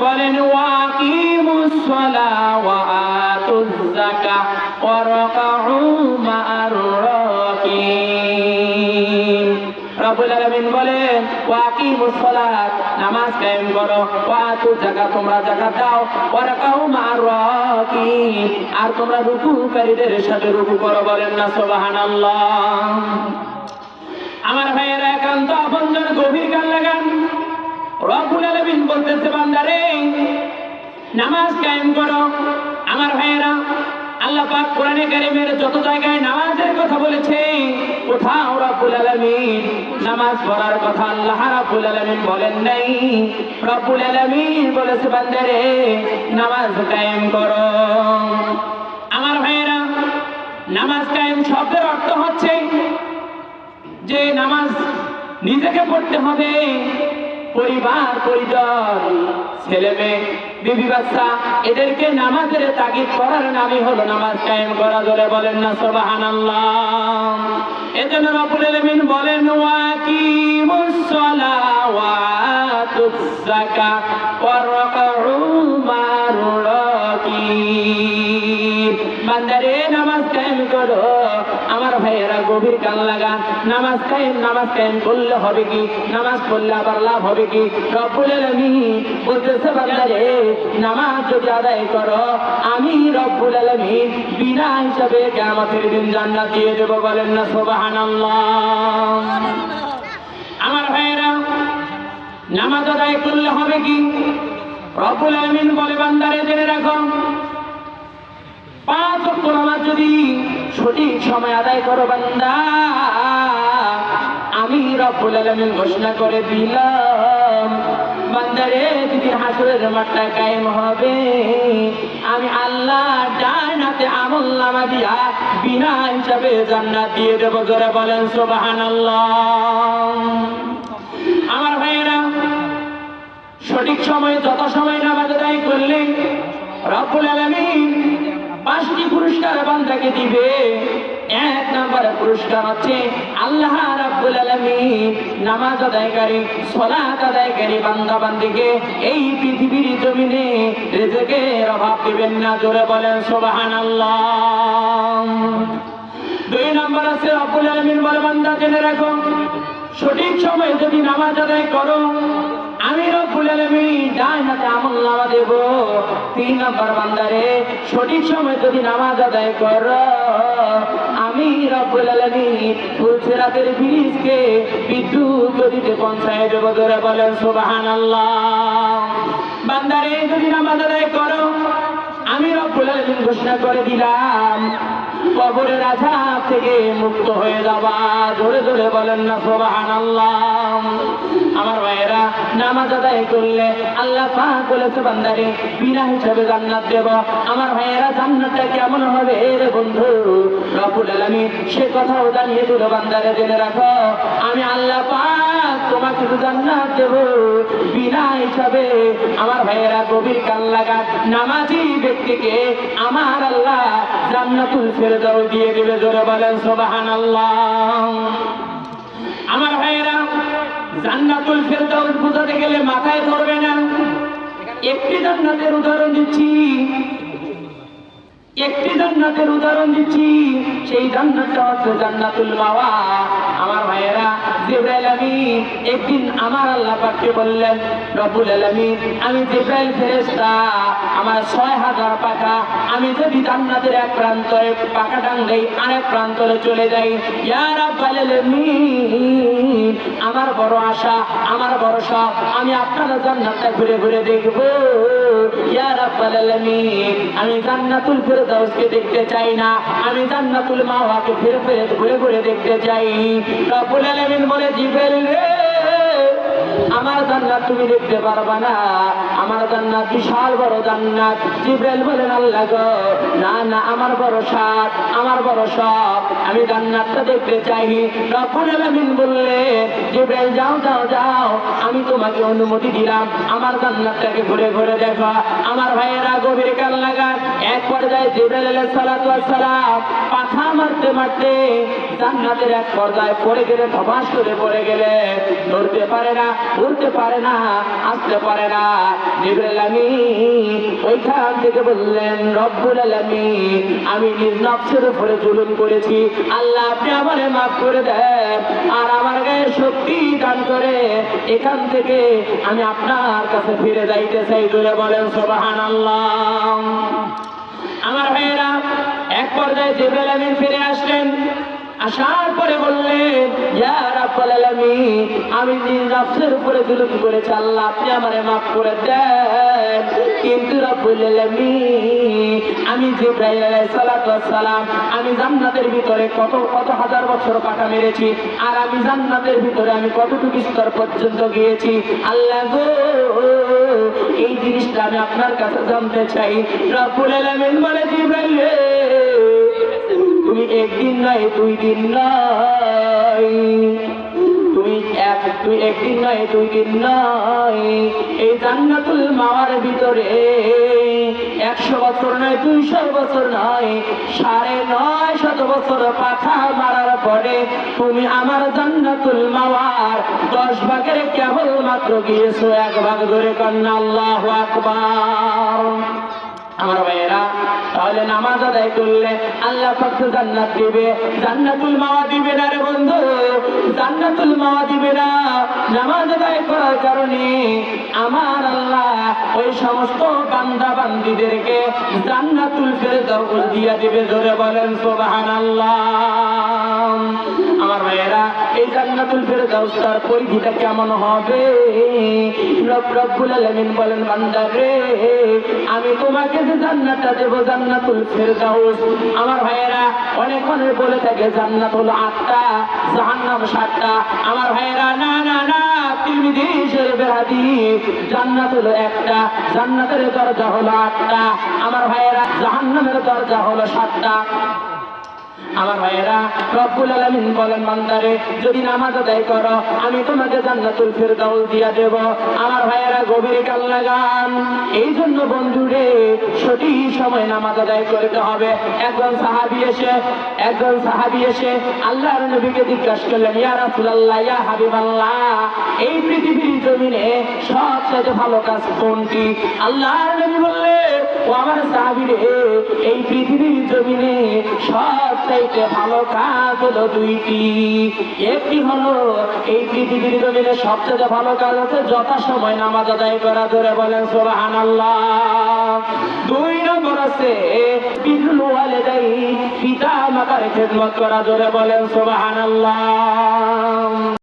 বলেন ওয়াকিমুস সালাহ ওয়া আতুজ যাকাহ ওয়া রাকাউ মা'আর রাকিন। রব্বুল আলামিন বলেন ওয়াকিমুস সালাত, নামাজ কায়েম করো, ওয়া আতুজ যাকাত, তোমরা যাকাত দাও, ওয়া রাকাউ মা'আর রাকিন, আর তোমরা রুকুকারীদের সাথে রুকু করো। বলেন না সুবহানাল্লাহ। আমার ভাইয়েরা একান্ত আপনজন গভীর কান লাগান। রব্বুল আলামিন বলতেছে বান্দারে নামাজ কায়েম করো। আমার ভাইয়েরা আল্লাহ পাক কোরআনে কারীমের যত জায়গায় নামাজের কথা বলেছে, কোথাও রব্বুল আলামিন নামাজ পড়ার কথা আল্লাহ রাব্বুল আলামিন বলেন নাই। রব্বুল আলামিন বলেছে বান্দারে নামাজ কায়েম করো। আমার ভাইয়েরা নামাজ কায়েম শব্দের অর্থ হচ্ছে যে নামাজ নিজেকে পড়তে হবে, পরিবার পরিজন ছেলে মেয়ে বিবি বাচ্চা এদেরকে নামাজের তাগিদ করার নামই হলো নামাজ কায়েম করা। জোরে বলেন না সুবহানাল্লাহ। এজন্য রব্বুল আলামিন বলেন ওয়াকিমুস সালাহ ওয়া আতুজ যাকাহ ওয়া রাকাউ মা'আর রাকিন। বান্দারে নামাজ কায়েম করো। আমার ভাইয়েরা গভীর কান লাগান। নামাজ কায়েম করলে হবে কি? নামাজ পড়লে আবার লাভ হবে কি? রব্বুল আলামিন বলতেছে বান্দারে নামাজ যদি আদায় করো আমি রব্বুল আলামিন বিনা হিসাবে কিয়ামতের দিন জান্নাত দিয়ে দেব। বলেন না সুবহানাল্লাহ। আমার ভাইয়েরা নামাজ আদায় করলে হবে কি? রব্বুল আলামিন বলে বান্দারে জেনে রাখো 5 ওয়াক্ত নামাজ যদি সঠিক সময় আদায় করো বান্দা, আমি রব্বুল আলামিন ঘোষণা করে দিলাম বান্দারে যেদিন হাসরের মাঠটা কায়েম হবে আমি আল্লাহ ডান হাতে আমলনামা দিয়া বিনা হিসাবে জান্নাত দিয়ে দেব। জোরে বলেন সুবহানাল্লাহ। আমার ভাইয়েরা সঠিক সময়ে যত সময় নামাজ আদায় করলে রব্বুল আলামিন 5টি পুরস্কার বান্দাকে দিবে। 1 নম্বর পুরস্কার হচ্ছে আল্লাহ রাব্বুল আলামিন নামাজ আদায়কারী সালাত আদায়কারী বান্দা বান্দিকে এই পৃথিবীর জমিনে রিজকের অভাব দিবেন না। জোরে বলেন সুবহানাল্লাহ। 2 নম্বর আছে রব্বুল আলামিন বলে বান্দা জেনে রাখো সঠিক সময়ে যদি নামাজ আদায় করো আমি রব্বুল আলামিন ডান হাতে আমলনামা দেব। 3 নম্বর বান্দারে সঠিক সময়ে যদি নামাজ আদায় করো আমি রব্বুল আলামিন ফুলসিরাতের ব্রিজকে বিদ্যুৎ গতিতে পৌঁছায় দেব। জোরে বলেন সুবহানাল্লাহ। বান্দারে যদি নামাজ আদায় করো আমি রব্বুল আলামিন ঘোষণা করে দিলাম কবরের আযাব থেকে মুক্ত হয়ে যাবা। জোরে জোরে বলেন না সুবহানাল্লাহ। আমার ভাইয়েরা নামাজ আদায় করলে আল্লাহ পাক বলেছে বান্দারে বিনা হিসাবে জান্নাত দেব। আমার ভাইয়েরা জান্নাতটা কেমন হবে রে বন্ধু? রব্বুল আলামিন সে কথাও জানিয়ে দিল বান্দারে জেনে রাখো আমি আল্লাহ পাক তোমাকে জান্নাত দেব বিনা হিসাবে। আমার ভাইয়েরা গভীর কান লাগান। নামাজি ব্যক্তিকে আমার আল্লাহ জান্নাতুল ফেরদাউস দিয়ে দিবে। জোরে বলেন সুবহানাল্লাহ। আমার ভাইয়েরা জান্নাতুল ফেরদাউস বোঝাতে গেলে মাথায় ধরবে না। একটি জান্নাতের উদাহরণ দিচ্ছি, সেই জান্নাতটা হচ্ছে জান্নাতুল মাওয়া। আমার ভাইয়েরা জিবরাইল আমিন একদিন আমার আল্লাহ পাককে বললেন রব্বুল আলামিন আমি জিবরাইল ফেরেশতা আমার 6000 পাখা আমি যদি জান্নাতের এক প্রান্তরে পাখা টাঙ্গাই আরেক প্রান্তরে চলে যাই ইয়া রাব্বাল আলামিন আমার বড় আশা আমার বড় শখ আমি আপনার জান্নাতটা ঘুরে ঘুরে দেখব। ইয়া রাব্বাল আলামিন আমি জান্নাতুল ফেরদাউসকে দেখতে চাই না, আমি জান্নাতুল মাওয়াকে ফিরে ফিরে ঘুরে ঘুরে দেখতে চাই। রব্বুল আলামিন বলে জিবরাইল রে আমার জান্নাত তুমি দেখতে পারবা না, আমার জান্নাত বিশাল বড় জান্নাত। জিবরাইল বলেন আল্লাহ গো না না আমার বড় শখ আমার বড় শখ আমি জান্নাতটা দেখতে চাই। রব্বুল আলামিন বললেন জিবরাইল যাও যাও যাও আমি তোমাকে অনুমতি দিলাম আমার জান্নাতটাকে ঘুরে ঘুরে দেখো। আমার ভাইয়েরা গভীর কান লাগান। এক পর্যায়ে জিবরাইল আলাইহিস সালাতু ওয়াস সালাম পাখা মারতে মারতে জান্নাতের এক পর্যায়ে পড়ে গেলে, ধপাস করে পড়ে গেলে ধরতে পারে না, উঠতে পারে না, আসতে পারে না। জিবরাইল আমিন ওইখান থেকে বললেন, রব্বুল আলামিন আমি নিজ নফসের উপরে জুলুম করেছি, আল্লাহ আপনি আমারে মাফ করে দেন আর আমার গায়ে শক্তি দান করে এখান থেকে আমি আপনার কাছে ফিরে যাইতে চাই। জোরে বলেন সুবহানাল্লাহ। আমার ভাইয়েরা, এক পর্যায়ে জিবরাইল আমিন ফিরে আসলেন, আসার পরে বললেন, ইয়া রাব্বুল আলামিন আমি নিজ নফসের উপরে জুলুম করেছি, আল্লাহ আপনি আমারে মাফ করে দেন। কিন্তু রাব্বুল আলামিন আমি জিবরাইল আলাইহিস সালাতু ওয়াস সালাম আমি জান্নাতের ভিতরে কত কত হাজার বছর পাকা মেরেছি, আর আমি জান্নাতের ভিতরে আমি কতটুকু স্তর পর্যন্ত গিয়েছি, আল্লাহ গো এই জিনিসটা আমি আপনার কাছে জানতে চাই। রাব্বুল আলামিন বলে, জিবরাইল তুমি একদিন নয়, 2 দিন নয়, তুই একদিন নয়, 2 দিন নয়, এই জান্নাতুল মাওয়ার ভিতরে 100 বছর নয়, 200 বছর নয়, 950 বছর পাখা মারার পরে তুমি আমার জান্নাতুল মাওয়ার 10 ভাগের কেবল মাত্র গিয়েছো 1 ভাগ। ধরে কন্যা আল্লাহু আকবার। আমার ভাইয়েরা, তাহলে নামাজ আদায় করলে আল্লাহ পাক জান্নাত দিবে, জান্নাতুল মাওয়া দিবে না রে বন্ধু, জান্নাতুল মাওয়া দিবে না। নামাজ আদায় করার কারণে আমার আল্লাহ ওই সমস্ত বান্দা বান্দীদেরকে জান্নাতুল ফেরদাউস দিয়া দিবে। জোরে বলেন সুবহানাল্লাহ। আমার ভাইয়েরা, এই জান্নাতুল ফেরদাউস তার পরিধিটা কেমন হবে? রব্বুল আলামিন বলেন, বান্দা রে আমি তোমাকে যে জান্নাতটা দেব জান্নাতুল ফেরদাউস। আমার ভাইয়েরা, অনেক বলে থাকে জান্নাত হলো 8টা, জাহান্নাম 7টা। আমার ভাইয়েরা, না না না, তিরমিজি শরীফের হাদিস, জান্নাত হলো একটা, জান্নাতের দরজা হলো 8টা। আমার ভাইয়েরা, জাহান্নামের দরজা হলো 7টা। আমার ভাইয়েরা, রব্বুল আলামিন বলেন, বান্দারে যদি নামাজ আদায় করো আমি তোমাকে জান্নাতুল ফেরদাউস দিয়া দেব। আমার ভাইয়েরা, গভীর কান লাগান। এই জন্য বন্ধুরে সঠিক সময় নামাজ আদায় করতে হবে। একজন সাহাবী এসে আল্লাহর নবীকে জিজ্ঞাসা করলেন, ইয়া রাসূলুল্লাহ, ইয়া হাবিবাল্লাহ, এই পৃথিবীর জমিনে সবচেয়ে ভালো কাজ কোনটি? আল্লাহর নবী বললেন, ও আমার সাহাবী রে, এই পৃথিবীর জমিনে সবচেয়ে ভালো কাজ হলো 2টি। একটি হলো এই পৃথিবীর জমিনে সবচেয়ে ভালো কাজ হচ্ছে যথাসময় নামাজ আদায় করা। ধরে বলেন সুবহানাল্লাহ। 2 নম্বর আছে বিরুল ওয়ালিদাইন, পিতা মাতার খেদমত করা। ধরে বলেন সুবহানাল্লাহ।